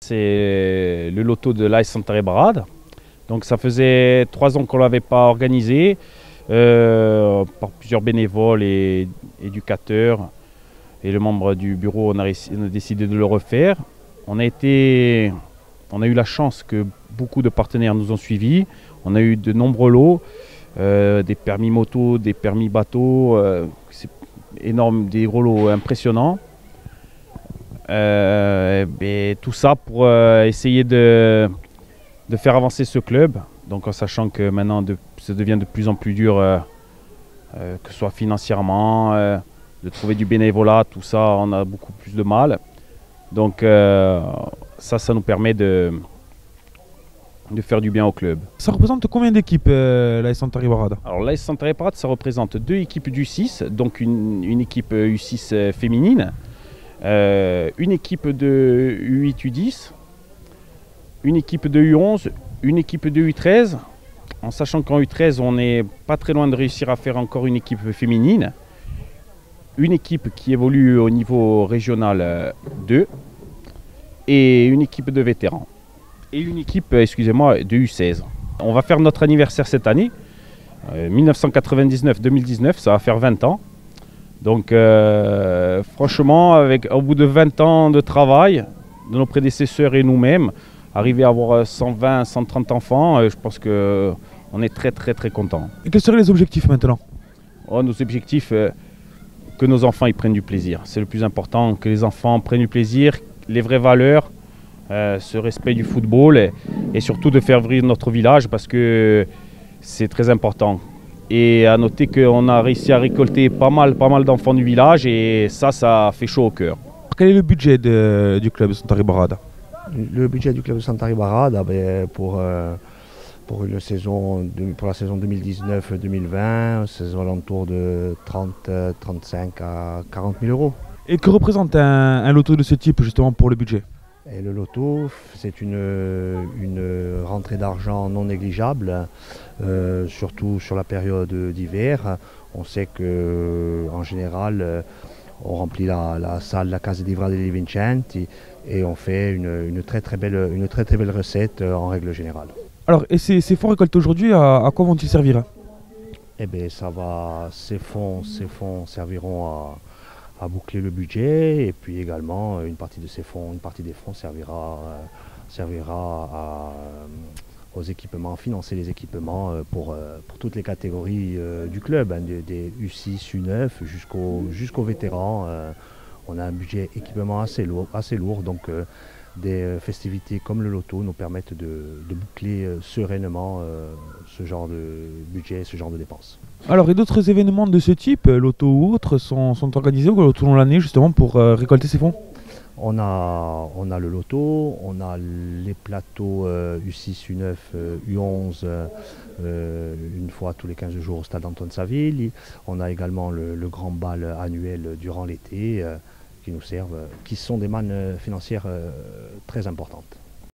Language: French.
C'est le loto de l'AS Santaré Barade. Donc ça faisait 3 ans qu'on ne l'avait pas organisé par plusieurs bénévoles et éducateurs. Et le membre du bureau, on a décidé de le refaire. On a eu la chance que beaucoup de partenaires nous ont suivis. On a eu de nombreux lots, des permis moto, des permis bateau. C'est énorme, des gros lots impressionnants. Et tout ça pour essayer de faire avancer ce club. Donc en sachant que maintenant ça devient de plus en plus dur, que ce soit financièrement, de trouver du bénévolat, tout ça, on a beaucoup plus de mal. Donc ça nous permet de faire du bien au club. Ça représente combien d'équipes, l'AS Santaré Barade? Alors l'AS Santaré Barade, ça représente 2 équipes d'U6, donc une équipe U6 féminine, une équipe de U8, U10, une équipe de U11, une équipe de U13, en sachant qu'en U13, on n'est pas très loin de réussir à faire encore une équipe féminine, une équipe qui évolue au niveau régional 2 et une équipe de vétérans. Et une équipe, excusez-moi, de U16. On va faire notre anniversaire cette année, 1999-2019, ça va faire 20 ans. Donc franchement, au bout de 20 ans de travail, de nos prédécesseurs et nous-mêmes, arriver à avoir 120, 130 enfants, je pense qu'on est très très très contents. Et quels seraient les objectifs maintenant? Nos objectifs, que nos enfants ils prennent du plaisir. C'est le plus important, que les enfants prennent du plaisir, les vraies valeurs, ce respect du football et surtout de faire vivre notre village parce que c'est très important. Et à noter qu'on a réussi à récolter pas mal d'enfants du village et ça fait chaud au cœur. Quel est le budget du club Santaré Barade? Le budget du club Santaré Barade, pour la saison 2019-2020, c'est aux alentours de 35 à 40 000 euros. Et que représente un loto de ce type justement pour le budget? Et le loto, c'est une rentrée d'argent non négligeable, surtout sur la période d'hiver. On sait qu'en général, on remplit la salle, la Casa di Vra dei Vincenti, et on fait une très très belle recette en règle générale. Alors, et ces fonds récoltés aujourd'hui, à quoi vont-ils servir? Eh bien, ces fonds serviront à boucler le budget, et puis également une partie des fonds servira aux équipements, financer les équipements pour toutes les catégories du club, des U6, U9 jusqu'aux vétérans. On a un budget équipement assez lourd, donc des festivités comme le loto nous permettent de boucler sereinement ce genre de budget, ce genre de dépenses. Alors, et d'autres événements de ce type, loto ou autres, sont organisés tout au long de l'année justement pour récolter ces fonds? On a le loto, on a les plateaux U6, U9, U11 une fois tous les 15 jours au stade Antoine Saville. On a également le grand bal annuel durant l'été qui sont des mannes financières très importantes.